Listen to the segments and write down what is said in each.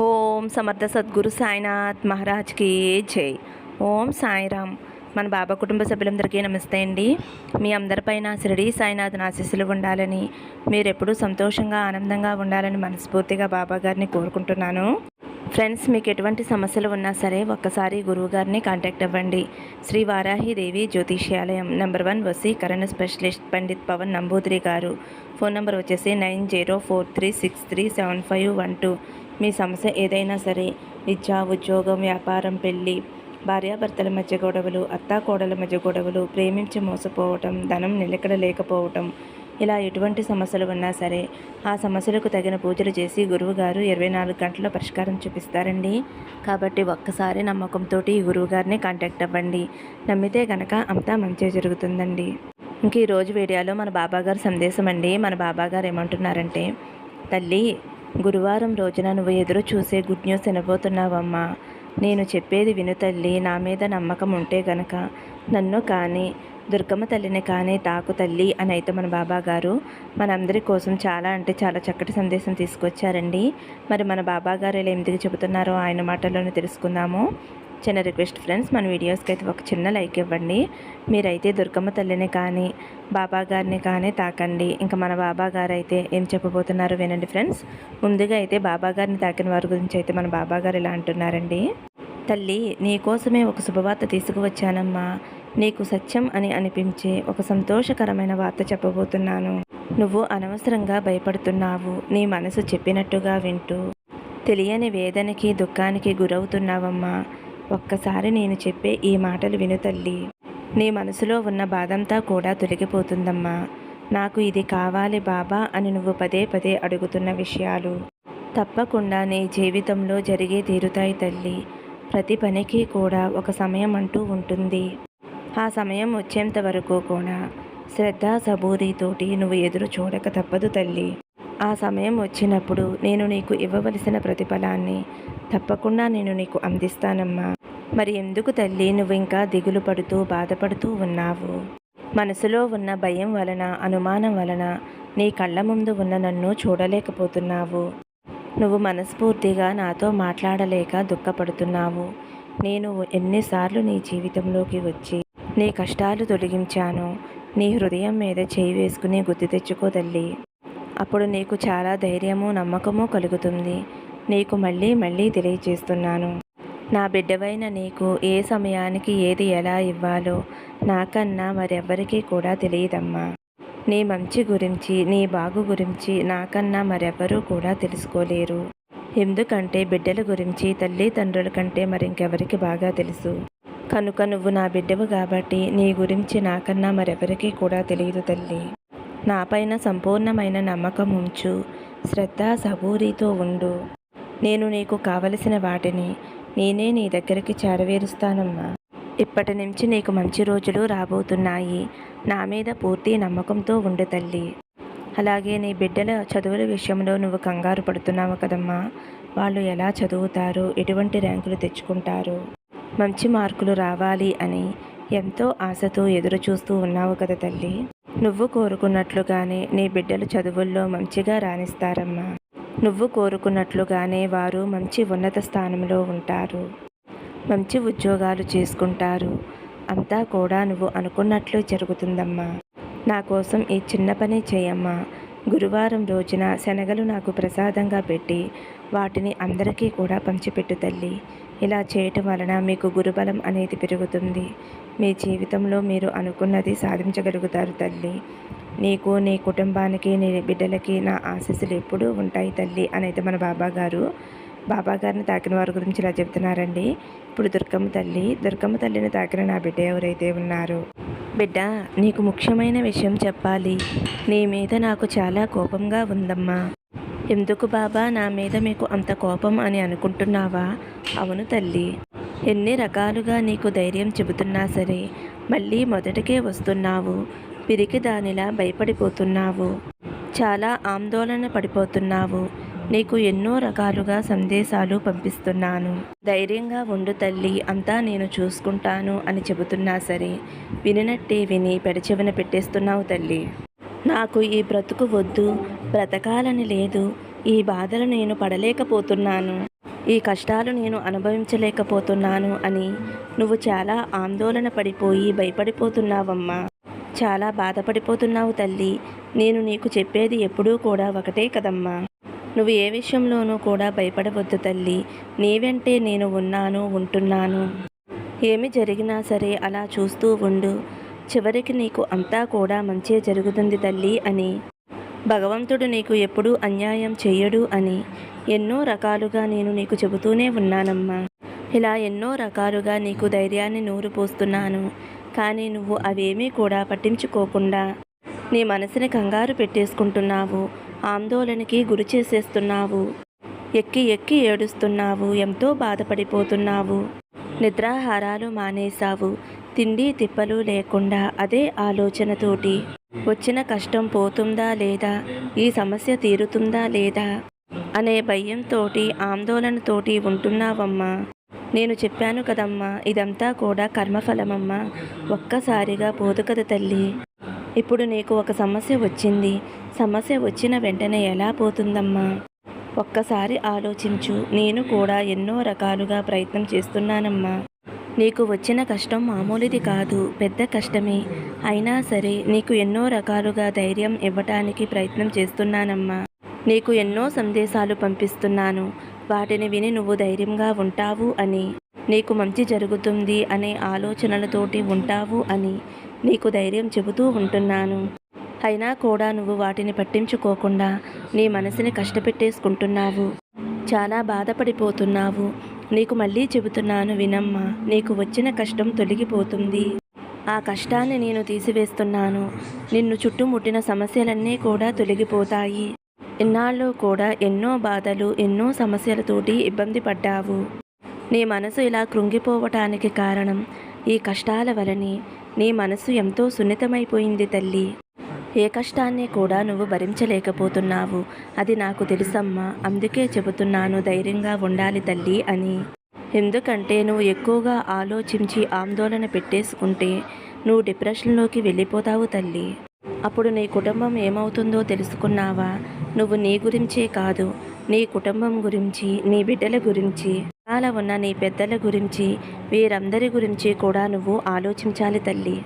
ఓం సమర్థ సద్గురు సాయినాథ్ మహారాజ్కి జై. ఓం సాయిరామ్. మన బాబా కుటుంబ సభ్యులందరికీ నమస్తే అండి. మీ అందరిపైన షిరిడి సాయినాథ్ ఆశీస్సులు ఉండాలని, మీరెప్పుడూ సంతోషంగా ఆనందంగా ఉండాలని మనస్ఫూర్తిగా బాబా గారిని కోరుకుంటున్నాను. ఫ్రెండ్స్, మీకు ఎటువంటి సమస్యలు ఉన్నా సరే ఒక్కసారి గురువు గారిని కాంటాక్ట్ అవ్వండి. శ్రీ వారాహిదేవి జ్యోతిష్యాలయం, నెంబర్ 1 వశీకరణ స్పెషలిస్ట్ పండిత్ పవన్ నంబూదిరి గారు. ఫోన్ నెంబర్ వచ్చేసి 9043637512. మీ సమస్య ఏదైనా సరే, విద్య, ఉద్యోగం, వ్యాపారం, పెళ్ళి, భార్యాభర్తల మధ్య గొడవలు, అత్తాకోడల మధ్య గొడవలు, ప్రేమించి మోసపోవటం, ధనం నిలకడ లేకపోవటం, ఇలా ఎటువంటి సమస్యలు ఉన్నా సరే ఆ సమస్యలకు తగిన పూజలు చేసి గురువుగారు 24 గంటల్లో పరిష్కారం చూపిస్తారండి. కాబట్టి ఒక్కసారి నమ్మకంతో ఈ గురువుగారిని కాంటాక్ట్ అవ్వండి. నమ్మితే కనుక అంతా మంచి జరుగుతుందండి. ఇంక ఈరోజు వీడియోలో మన బాబాగారు సందేశం అండి. మన బాబాగారు ఏమంటున్నారంటే, తల్లి, గురువారం రోజున నువ్వు ఎదురు చూసే గుడ్ న్యూస్ వినబోతున్నావమ్మా. నేను చెప్పేది విను తల్లి. నా మీద నమ్మకం ఉంటే గనక నన్ను కానీ, దుర్గమ్మ తల్లిని కానీ తాకు తల్లి అని అయితే మన బాబా గారు మనందరి కోసం చాలా అంటే చాలా చక్కటి సందేశం తీసుకొచ్చారండి. మరి మన బాబా గారు ఇలా ఎందుకు చెబుతున్నారో ఆయన మాటల్లోనే తెలుసుకుందాము. చిన్న రిక్వెస్ట్ ఫ్రెండ్స్, మన వీడియోస్కి అయితే ఒక చిన్న లైక్ ఇవ్వండి. మీరైతే దుర్గమ్మ తల్లిని కానీ బాబా గారిని కానీ తాకండి. ఇంకా మన బాబా గారు అయితే ఏం చెప్పబోతున్నారో వినండి ఫ్రెండ్స్. ముందుగా అయితే బాబా గారిని తాకిన వారి గురించి అయితే మన బాబా గారు ఇలా అంటున్నారండి. తల్లి, నీకోసమే ఒక శుభవార్త తీసుకువచ్చానమ్మా. నీకు సత్యం అని అనిపించే ఒక సంతోషకరమైన వార్త చెప్పబోతున్నాను. నువ్వు అనవసరంగా భయపడుతున్నావు. నీ మనసు చెప్పినట్టుగా వింటూ తెలియని వేదనకి, దుఃఖానికి గురవుతున్నావమ్మా. ఒక్కసారి నేను చెప్పే ఈ మాటలు విను తల్లి. నీ మనసులో ఉన్న బాధంతా కూడా తొలగిపోతుందమ్మా. నాకు ఇది కావాలి బాబా అని నువ్వు పదే పదే అడుగుతున్న విషయాలు తప్పకుండా నీ జీవితంలో జరిగే తీరుతాయి తల్లి. ప్రతి పనికి కూడా ఒక సమయం అంటూ ఉంటుంది. ఆ సమయం వచ్చేంత వరకు కూడా శ్రద్ధ సబూరితోటి నువ్వు ఎదురు చూడక తప్పదు తల్లి. ఆ సమయం వచ్చినప్పుడు నేను నీకు ఇవ్వవలసిన ప్రతిఫలాన్ని తప్పకుండా నేను నీకు అందిస్తానమ్మా. మరి ఎందుకు తల్లి నువ్వు ఇంకా దిగులు పడుతూ బాధపడుతూ ఉన్నావు? మనసులో ఉన్న భయం వలన, అనుమానం వలన నీ కళ్ళ ముందు ఉన్న నన్ను చూడలేకపోతున్నావు. నువ్వు మనస్ఫూర్తిగా నాతో మాట్లాడలేక దుఃఖపడుతున్నావు. నేను ఎన్నిసార్లు నీ జీవితంలోకి వచ్చి నీ కష్టాలు తొలగించాను. నీ హృదయం మీద చేయి వేసుకుని గుర్తు తెచ్చుకో తల్లి. అప్పుడు నీకు చాలా ధైర్యము, నమ్మకము కలుగుతుంది. నీకు మళ్ళీ మళ్ళీ తెలియజేస్తున్నాను, నా బిడ్డవైన నీకు ఏ సమయానికి ఏది ఎలా ఇవ్వాలో నాకన్నా మరెవ్వరికీ కూడా తెలియదమ్మా. నీ మంచి గురించి, నీ బాగు గురించి నాకన్నా మరెవ్వరూ కూడా తెలుసుకోలేరు. ఎందుకంటే బిడ్డల గురించి తల్లిదండ్రుల కంటే మరింకెవరికి బాగా తెలుసు. కనుక నువ్వు నా బిడ్డవు కాబట్టి నీ గురించి నాకన్నా మరెవరికీ కూడా తెలియదు తల్లి. నాపైన సంపూర్ణమైన నమ్మకం ఉంచు. శ్రద్ధ సబూరితో ఉండు. నేను నీకు కావలసిన వాటిని నేనే నీ దగ్గరికి చేరవేరుస్తానమ్మా. ఇప్పటి నుంచి నీకు మంచి రోజులు రాబోతున్నాయి. నా మీద పూర్తి నమ్మకంతో ఉండు తల్లి. అలాగే నీ బిడ్డల చదువుల విషయంలో నువ్వు కంగారు పడుతున్నావు కదమ్మా. వాళ్ళు ఎలా చదువుతారు, ఎటువంటి ర్యాంకులు తెచ్చుకుంటారు, మంచి మార్కులు రావాలి అని ఎంతో ఆశతో ఎదురు చూస్తూ ఉన్నావు కదా తల్లి. నువ్వు కోరుకున్నట్లుగానే నీ బిడ్డలు చదువుల్లో మంచిగా రాణిస్తారమ్మా. నువ్వు కోరుకున్నట్లుగానే వారు మంచి ఉన్నత స్థానంలో ఉంటారు, మంచి ఉద్యోగాలు చేసుకుంటారు. అంతా కూడా నువ్వు అనుకున్నట్లు జరుగుతుందమ్మా. నా కోసం ఈ చిన్న పని చేయమ్మా. గురువారం రోజున శనగలు నాకు ప్రసాదంగా పెట్టి వాటిని అందరికీ కూడా పంచిపెట్టు తల్లి. ఇలా చేయటం వలన మీకు గురుబలం అనేది పెరుగుతుంది. మీ జీవితంలో మీరు అనుకున్నది సాధించగలుగుతారు తల్లి. నీకు, నీ కుటుంబానికి, నీ బిడ్డలకి నా ఆశీస్సులు ఎప్పుడూ ఉంటాయి తల్లి అనేది మన బాబా గారిని తాకిన వారి గురించి ఇలా చెప్తున్నారండి. ఇప్పుడు దుర్గమ్మ తల్లిని తాకిన నా బిడ్డ ఎవరైతే ఉన్నారో, బిడ్డ నీకు ముఖ్యమైన విషయం చెప్పాలి. నీ మీద నాకు చాలా కోపంగా ఉందమ్మా. ఎందుకు బాబా నా మీద మీకు అంత కోపం అని అనుకుంటున్నావా? అవును తల్లి. ఎన్ని రకాలుగా నీకు ధైర్యం చెబుతున్నా సరే మళ్ళీ మొదటికే వస్తున్నావు. పిరికి దానిలా భయపడిపోతున్నావు. చాలా ఆందోళన పడిపోతున్నావు. నీకు ఎన్నో రకాలుగా సందేశాలు పంపిస్తున్నాను. ధైర్యంగా ఉండు తల్లి, అంతా నేను చూసుకుంటాను అని చెబుతున్నా సరే వినినట్టే విని పెడచెవిన పెట్టేస్తున్నావు తల్లి. నాకు ఈ బ్రతుకు వద్దు, బ్రతకాలని లేదు, ఈ బాధలు నేను పడలేకపోతున్నాను, ఈ కష్టాలు నేను అనుభవించలేకపోతున్నాను అని నువ్వు చాలా ఆందోళన పడిపోయి భయపడిపోతున్నావమ్మా. చాలా బాధపడిపోతున్నావు తల్లి. నేను నీకు చెప్పేది ఎప్పుడూ కూడా ఒకటే కదమ్మా. నువ్వు ఏ విషయంలోనూ కూడా భయపడవద్దు తల్లి. నీ వెంటే నేను ఉన్నాను, ఉంటున్నాను. ఏమి జరిగినా సరే అలా చూస్తూ ఉండు. చివరికి నీకు అంతా కూడా మంచే జరుగుతుంది తల్లి అని, భగవంతుడు నీకు ఎప్పుడూ అన్యాయం చెయ్యడు అని ఎన్నో రకాలుగా నేను నీకు చెబుతూనే ఉన్నానమ్మా. ఇలా ఎన్నో రకాలుగా నీకు ధైర్యాన్ని నూరు పోస్తున్నాను. కానీ నువ్వు అవేమీ కూడా పట్టించుకోకుండా నీ మనసుని కంగారు పెట్టేసుకుంటున్నావు. ఆందోళనకి గురి చేసేస్తున్నావు. ఎక్కి ఎక్కి ఏడుస్తున్నావు. ఎంతో బాధపడిపోతున్నావు. నిద్రాహారాలు మానేశావు. తిండి తిప్పలు లేకుండా అదే ఆలోచనతోటి వచ్చిన కష్టం పోతుందా లేదా, ఈ సమస్య తీరుతుందా లేదా అనే భయంతోటి ఆందోళనతోటి ఉంటున్నావమ్మా. నేను చెప్పాను కదమ్మా, ఇదంతా కూడా కర్మఫలమమ్మా. ఒక్కసారిగా పోదు కదా తల్లి. ఇప్పుడు నీకు ఒక సమస్య వచ్చింది. సమస్య వచ్చిన వెంటనే ఎలా పోతుందమ్మా? ఒక్కసారి ఆలోచించు. నేను కూడా ఎన్నో రకాలుగా ప్రయత్నం చేస్తున్నానమ్మా. నీకు వచ్చిన కష్టం మామూలుది కాదు, పెద్ద కష్టమే. అయినా సరే నీకు ఎన్నో రకాలుగా ధైర్యం ఇవ్వటానికి ప్రయత్నం చేస్తున్నానమ్మా. నీకు ఎన్నో సందేశాలు పంపిస్తున్నాను. వాటిని విని నువ్వు ధైర్యంగా ఉంటావు అని, నీకు మంచి జరుగుతుంది అనే ఆలోచనలతోటి ఉంటావు అని నీకు ధైర్యం చెబుతూ ఉంటున్నాను. అయినా కూడా నువ్వు వాటిని పట్టించుకోకుండా నీ మనసుని కష్టపెట్టేసుకుంటున్నావు. చాలా బాధపడిపోతున్నావు. నీకు మళ్ళీ చెబుతున్నాను వినమ్మా. నీకు వచ్చిన కష్టం తొలగిపోతుంది. ఆ కష్టాన్ని నేను తీసివేస్తున్నాను. నిన్ను చుట్టుముట్టిన సమస్యలన్నీ కూడా తొలగిపోతాయి. ఇన్నాళ్ళు కూడా ఎన్నో బాధలు, ఎన్నో సమస్యలతోటి ఇబ్బంది పడ్డావు. నీ మనసు ఇలా కృంగిపోవటానికి కారణం ఈ కష్టాల వలనే. నీ మనసు ఎంతో సున్నితమైపోయింది తల్లి. ఏ కష్టాన్ని కూడా నువ్వు భరించలేకపోతున్నావు. అది నాకు తెలుసమ్మా. అందుకే చెబుతున్నాను ధైర్యంగా ఉండాలి తల్లి అని. ఎందుకంటే నువ్వు ఎక్కువగా ఆలోచించి ఆందోళన పెట్టేసుకుంటే నువ్వు డిప్రెషన్లోకి వెళ్ళిపోతావు తల్లి. అప్పుడు నీ కుటుంబం ఏమవుతుందో తెలుసుకున్నావా? నువ్వు నీ గురించే కాదు, నీ కుటుంబం గురించి, నీ బిడ్డల గురించి, అలా ఉన్న నీ పెద్దల గురించి, వీరందరి గురించి కూడా నువ్వు ఆలోచించాలి తల్లి.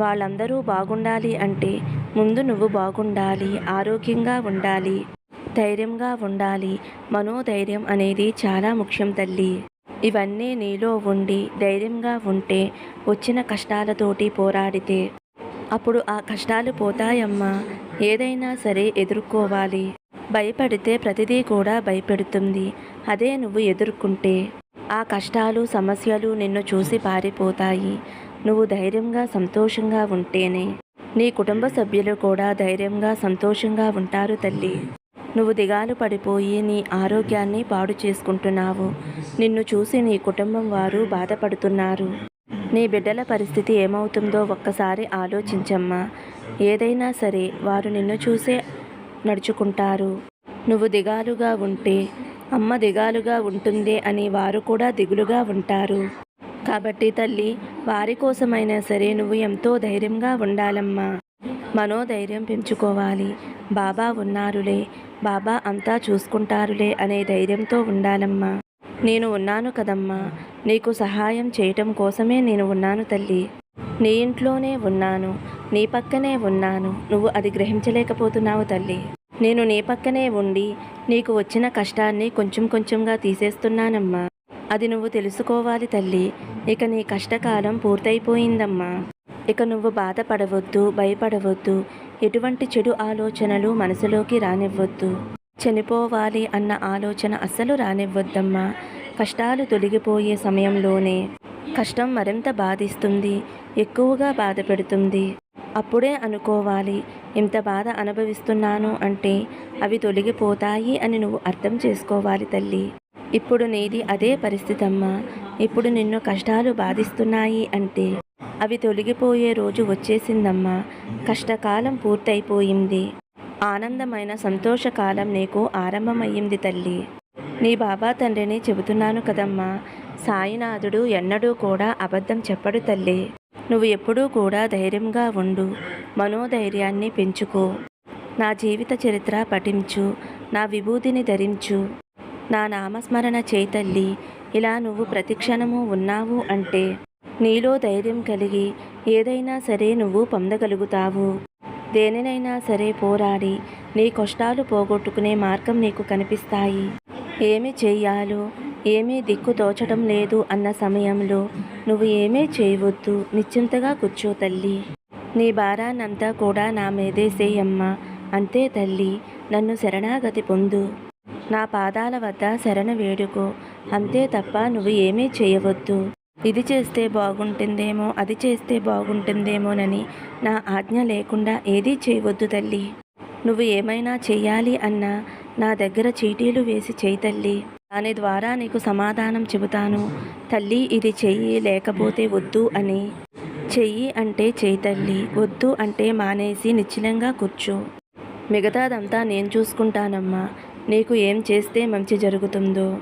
వాళ్ళందరూ బాగుండాలి అంటే ముందు నువ్వు బాగుండాలి, ఆరోగ్యంగా ఉండాలి, ధైర్యంగా ఉండాలి. మనోధైర్యం అనేది చాలా ముఖ్యం తల్లి. ఇవన్నీ నీలో ఉండి ధైర్యంగా ఉంటే వచ్చిన కష్టాలతోటి పోరాడితే అప్పుడు ఆ కష్టాలు పోతాయమ్మా. ఏదైనా సరే ఎదుర్కోవాలి. భయపడితే ప్రతిదీ కూడా భయపెడుతుంది. అదే నువ్వు ఎదుర్కొంటే ఆ కష్టాలు, సమస్యలు నిన్ను చూసి పారిపోతాయి. నువ్వు ధైర్యంగా సంతోషంగా ఉంటేనే నీ కుటుంబ సభ్యులు కూడా ధైర్యంగా సంతోషంగా ఉంటారు తల్లి. నువ్వు దిగాలు పడిపోయి నీ ఆరోగ్యాన్ని పాడు చేసుకుంటున్నావు. నిన్ను చూసి నీ కుటుంబం వారు బాధపడుతున్నారు. నీ బిడ్డల పరిస్థితి ఏమవుతుందో ఒక్కసారి ఆలోచించమ్మా. ఏదైనా సరే వారు నిన్ను చూసే నడుచుకుంటారు. నువ్వు దిగాలుగా ఉంటే అమ్మ దిగాలుగా ఉంటుంది అని వారు కూడా దిగులుగా ఉంటారు. కాబట్టి తల్లి, వారి కోసమైనా సరే నువ్వు ఎంతో ధైర్యంగా ఉండాలమ్మా. మనోధైర్యం పెంచుకోవాలి. బాబా ఉన్నారులే, బాబా అంతా చూసుకుంటారులే అనే ధైర్యంతో ఉండాలమ్మా. నేను ఉన్నాను కదమ్మా. నీకు సహాయం చేయటం కోసమే నేను ఉన్నాను తల్లి. నీ ఇంట్లోనే ఉన్నాను, నీ పక్కనే ఉన్నాను. నువ్వు అది గ్రహించలేకపోతున్నావు తల్లి. నేను నీ పక్కనే ఉండి నీకు వచ్చిన కష్టాన్ని కొంచెం కొంచెంగా తీసేస్తున్నానమ్మా. అది నువ్వు తెలుసుకోవాలి తల్లి. ఇక నీ కష్టకాలం పూర్తయిపోయిందమ్మా. ఇక నువ్వు బాధపడవద్దు, భయపడవద్దు. ఎటువంటి చెడు ఆలోచనలు మనసులోకి రానివ్వద్దు. చనిపోవాలి అన్న ఆలోచన అస్సలు రానివ్వద్దమ్మా. కష్టాలు తొలగిపోయే సమయంలోనే కష్టం మరింత బాధిస్తుంది, ఎక్కువగా బాధ పెడుతుంది. అప్పుడే అనుకోవాలి, ఇంత బాధ అనుభవిస్తున్నాను అంటే అవి తొలగిపోతాయి అని నువ్వు అర్థం చేసుకోవాలి తల్లి. ఇప్పుడు నీది అదే పరిస్థితి అమ్మా. ఇప్పుడు నిన్ను కష్టాలు బాధిస్తున్నాయి అంటే అవి తొలగిపోయే రోజు వచ్చేసిందమ్మా. కష్టకాలం పూర్తయిపోయింది. ఆనందమైన సంతోషకాలం నీకు ఆరంభమయ్యింది తల్లి. నీ బాబా తండ్రిని చెబుతున్నాను కదమ్మా. సాయినాథుడు ఎన్నడూ కూడా అబద్ధం చెప్పడు తల్లి. నువ్వు ఎప్పుడూ కూడా ధైర్యంగా ఉండు. మనోధైర్యాన్ని పెంచుకో. నా జీవిత చరిత్ర పఠించు, నా విభూతిని ధరించు. నా నామస్మరణ చేయి తల్లి. ఇలా నువ్వు ప్రతిక్షణము ఉన్నావు అంటే నీలో ధైర్యం కలిగి ఏదైనా సరే నువ్వు పొందగలుగుతావు. దేనినైనా సరే పోరాడి నీ కష్టాలు పోగొట్టుకునే మార్గం నీకు కనిపిస్తాయి. ఏమి చెయ్యాలో ఏమీ దిక్కు తోచటం లేదు అన్న సమయంలో నువ్వు ఏమీ చేయవద్దు. నిశ్చింతగా కూర్చో తల్లి. నీ భారాన్నంతా కూడా నా మీదేసేయమ్మా. అంతే తల్లి. నన్ను శరణాగతి పొందు. నా పాదాల వద్ద శరణ వేడుకో. అంతే తప్ప నువ్వు ఏమీ చేయవద్దు. ఇది చేస్తే బాగుంటుందేమో, అది చేస్తే బాగుంటుందేమోనని నా ఆజ్ఞ లేకుండా ఏదీ చేయవద్దు తల్లి. నువ్వు ఏమైనా చెయ్యాలి అన్నా నా దగ్గర చీటీలు వేసి చేయి తల్లి. దాని ద్వారా నీకు సమాధానం చెబుతాను. తల్లి ఇది చెయ్యి, లేకపోతే వద్దు అని. చెయ్యి అంటే చేయి తల్లి, వద్దు అంటే మానేసి నిశ్చలంగా కూర్చో. మిగతాదంతా నేను చూసుకుంటానమ్మా. నీకు ఏం చేస్తే మంచి జరుగుతుందో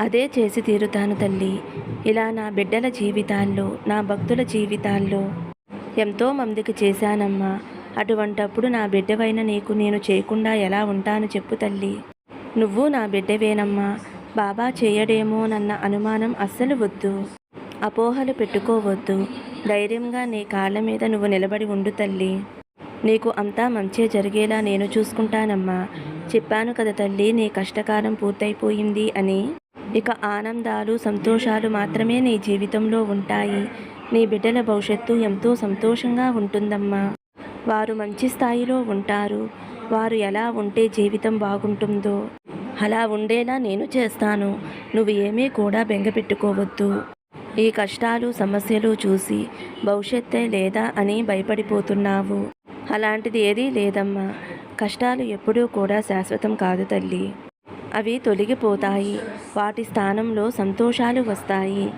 అదే చేసి తీరుతాను తల్లి. ఇలా నా బిడ్డల జీవితాల్లో, నా భక్తుల జీవితాల్లో ఎంతో మందికి చేశానమ్మా. అటువంటప్పుడు నా బిడ్డవైన నీకు నేను చేయకుండా ఎలా ఉంటాను చెప్పు తల్లి. నువ్వు నా బిడ్డవేనమ్మా. బాబా చేయడేమోనన్న అనుమానం అస్సలు వద్దు. అపోహలు పెట్టుకోవద్దు. ధైర్యంగా నీ కాళ్ళ మీద నువ్వు నిలబడి ఉండు తల్లి. నీకు అంతా మంచే జరిగేలా నేను చూసుకుంటానమ్మా. చెప్పాను కదా తల్లి, నీ కష్టకాలం పూర్తయిపోయింది అని. ఇక ఆనందాలు, సంతోషాలు మాత్రమే నీ జీవితంలో ఉంటాయి. నీ బిడ్డల భవిష్యత్తు ఎంతో సంతోషంగా ఉంటుందమ్మా. వారు మంచి స్థాయిలో ఉంటారు. వారు ఎలా ఉంటే జీవితం బాగుంటుందో అలా ఉండేలా నేను చేస్తాను. నువ్వు ఏమీ కూడా బెంగపెట్టుకోవద్దు. ఈ కష్టాలు, సమస్యలు చూసి భవిష్యత్తే లేదా అని భయపడిపోతున్నావు. అలాంటిది ఏదీ లేదమ్మా. కష్టాలు ఎప్పుడూ కూడా శాశ్వతం కాదు తల్లి. అవి తొలగిపోతాయి. వాటి స్థానంలో సంతోషాలు వస్తాయి.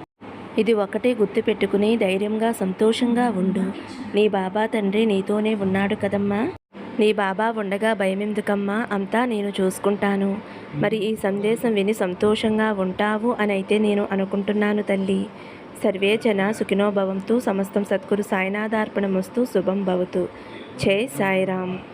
ఇది ఒకటే గుర్తుపెట్టుకుని ధైర్యంగా, సంతోషంగా ఉండు. నీ బాబా తండ్రి నీతోనే ఉన్నాడు కదమ్మా. నీ బాబా ఉండగా భయమెందుకమ్మా? అంతా నేను చూసుకుంటాను. మరి ఈ సందేశం విని సంతోషంగా ఉంటావు అనైతే నేను అనుకుంటున్నాను తల్లి. సర్వే జన సుఖినో భవంతు. సమస్తం సద్గురు సాయినాథార్పణమస్తు. శుభం భవతు. జై సాయిరామ్.